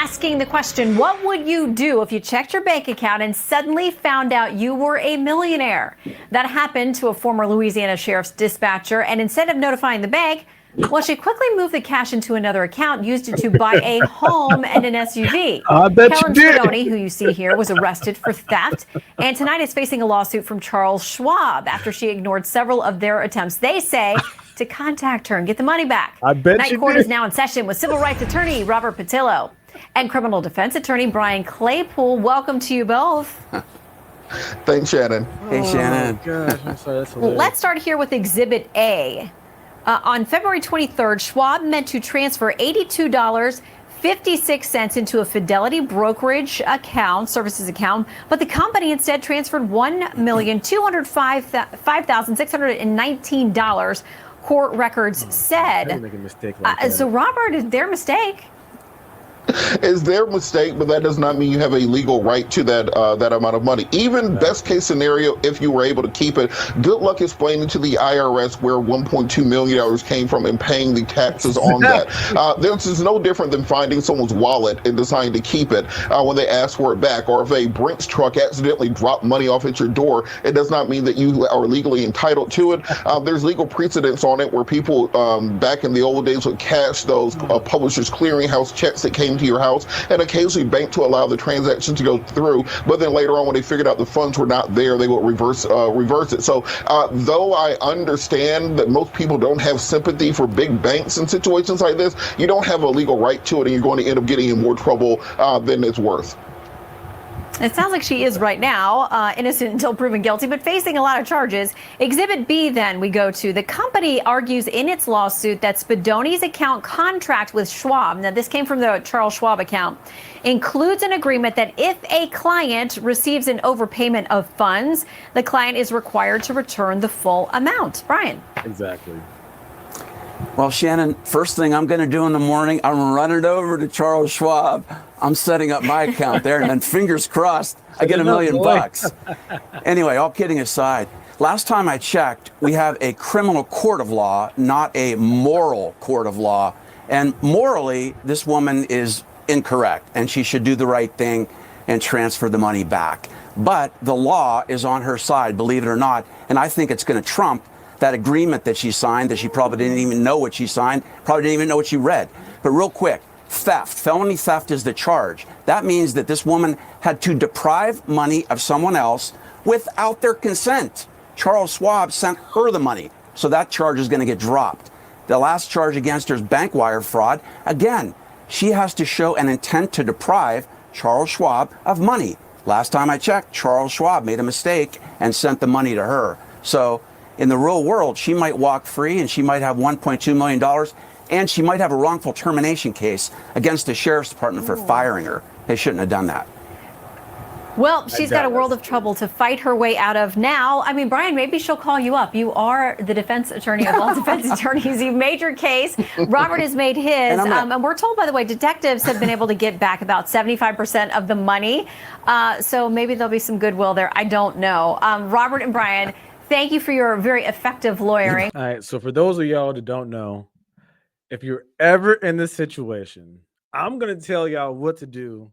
asking the question, what would you do if you checked your bank account and suddenly found out you were a millionaire? That happened to a former Louisiana sheriff's dispatcher, and instead of notifying the bank, well, she quickly moved the cash into another account, used it to buy a home and an SUV. I bet Helen you did. Spadoni, who you see here, was arrested for theft and tonight is facing a lawsuit from Charles Schwab after she ignored several of their attempts, they say, to contact her and get the money back. I bet Night you court did. is now in session with civil rights attorney Robert Patillo and criminal defense attorney Brian Claypool. Welcome to you both. Thanks, Shannon. Hey, Shannon. Gosh, I'm sorry, that's Well, hilarious. let's start here with Exhibit A. On February 23rd, Schwab meant to transfer $82.56 into a Fidelity brokerage account, services account, but the company instead transferred $1,205,619. Court records said. They make a mistake like that. So, Robert, is their mistake? Is their mistake, but that does not mean you have a legal right to that amount of money. Even best case scenario, if you were able to keep it, good luck explaining to the IRS where $1.2 million came from and paying the taxes on that. This is no different than finding someone's wallet and deciding to keep it when they ask for it back. Or if a Brinks truck accidentally dropped money off at your door, it does not mean that you are legally entitled to it. There's legal precedents on it where people back in the old days would cash those Publishers Clearinghouse checks that came to your house and occasionally bank to allow the transaction to go through, but then later on when they figured out the funds were not there, they would reverse it. So though I understand that most people don't have sympathy for big banks in situations like this, you don't have a legal right to it and you're going to end up getting in more trouble than it's worth. It sounds like she is right now, innocent until proven guilty, but facing a lot of charges. Exhibit B, then, we go to. The company argues in its lawsuit that Spadoni's account contract with Schwab, now this came from the Charles Schwab account, includes an agreement that if a client receives an overpayment of funds, the client is required to return the full amount. Brian. Exactly. Well, Shannon, first thing I'm going to do in the morning, I'm running over to Charles Schwab. I'm setting up my account there, and then fingers crossed, I get $1 million bucks. Anyway, all kidding aside, last time I checked, we have a criminal court of law, not a moral court of law. And morally, this woman is incorrect, and she should do the right thing and transfer the money back. But the law is on her side, believe it or not, and I think it's going to trump that agreement that she signed, that she probably didn't even know what she signed, probably didn't even know what she read. But real quick, theft, felony theft is the charge. That means that this woman had to deprive money of someone else without their consent. Charles Schwab sent her the money, so that charge is going to get dropped. The last charge against her is bank wire fraud. Again, she has to show an intent to deprive Charles Schwab of money. Last time I checked, Charles Schwab made a mistake and sent the money to her. So in the real world, she might walk free and she might have $1.2 million and she might have a wrongful termination case against the sheriff's department for firing her. They shouldn't have done that. Well, she's got a world of trouble to fight her way out of now. I mean, Brian, maybe she'll call you up. You are the defense attorney of all defense attorneys. You've made your case. Robert has made his. And we're told, by the way, detectives have been able to get back about 75% of the money. So maybe there'll be some goodwill there. I don't know. Robert and Brian, thank you for your very effective lawyering. All right, so for those of y'all that don't know, if you're ever in this situation, I'm going to tell y'all what to do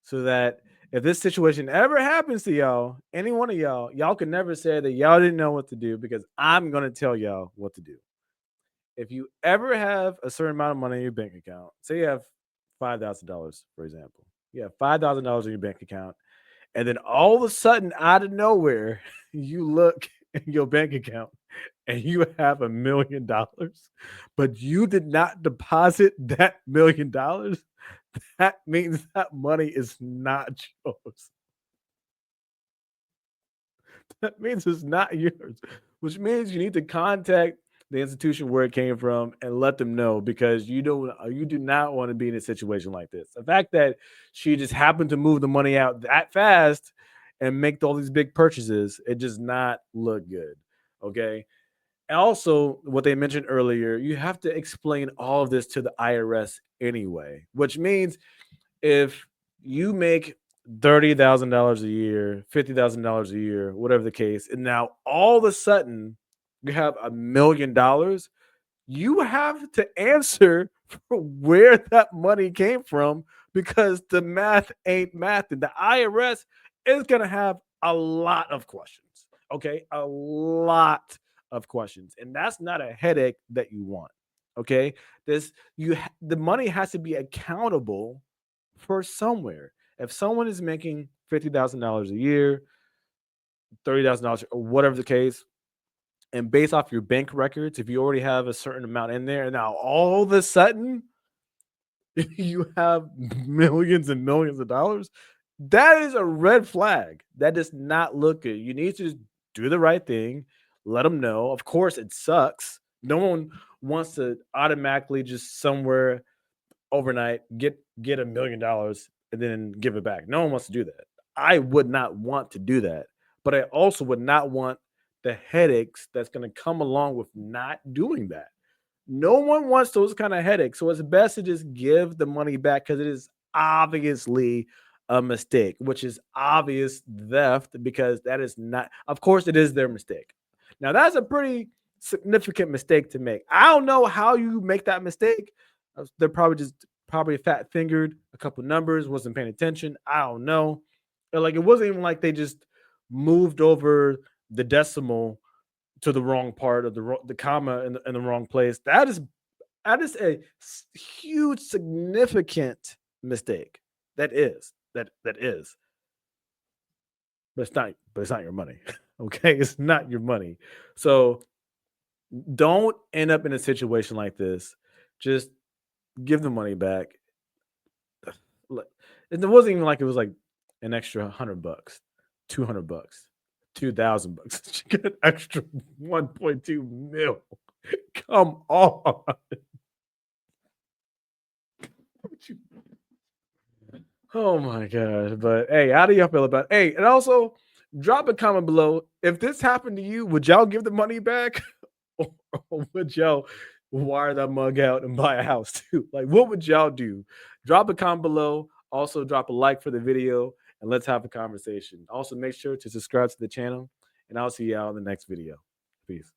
so that if this situation ever happens to y'all, any one of y'all can never say that y'all didn't know what to do because I'm going to tell y'all what to do. If you ever have a certain amount of money in your bank account, say you have $5,000, for example, you have $5,000 in your bank account, and then all of a sudden, out of nowhere, you look in your bank account and you have $1 million, but you did not deposit that $1 million, that means that money is not yours. That means it's not yours, which means you need to contact the institution where it came from and let them know, because you do not want to be in a situation like this. The fact that she just happened to move the money out that fast and make all these big purchases, it does not look good. Okay. And also, what they mentioned earlier, you have to explain all of this to the IRS anyway, which means if you make $30,000 a year, $50,000 a year, whatever the case, and now all of a sudden you have $1 million, you have to answer for where that money came from because the math ain't math. And the IRS is going to have a lot of questions. Okay. A lot of questions. And that's not a headache that you want. Okay. The money has to be accountable for somewhere. If someone is making $50,000 a year, $30,000 or whatever the case, and based off your bank records, if you already have a certain amount in there, and now all of a sudden you have millions and millions of dollars, that is a red flag. That does not look good. You need to just do the right thing, let them know. Of course, it sucks. No one wants to automatically just somewhere overnight get $1 million and then give it back. No one wants to do that. I would not want to do that, but I also would not want the headaches that's going to come along with not doing that. No one wants those kind of headaches. So it's best to just give the money back because it is obviously a mistake, which is obvious theft because that is not, of course, it is their mistake. Now, that's a pretty significant mistake to make. I don't know how you make that mistake. They're probably fat fingered a couple numbers, wasn't paying attention. I don't know. Like it wasn't even like they just moved over the decimal to the wrong part of the comma in the wrong place. That is a huge, significant mistake. That is. But it's not. But it's not your money. Okay, it's not your money. So don't end up in a situation like this. Just give the money back. It wasn't even like it was like an extra $100, $200, $2,000. You get an extra 1.2 mil. Come on. Oh my gosh. But hey, how do y'all feel about it? Hey, and also drop a comment below. If this happened to you, would y'all give the money back? Or would y'all wire that mug out and buy a house too? Like, what would y'all do? Drop a comment below. Also, drop a like for the video and let's have a conversation. Also, make sure to subscribe to the channel, and I'll see y'all in the next video. Peace.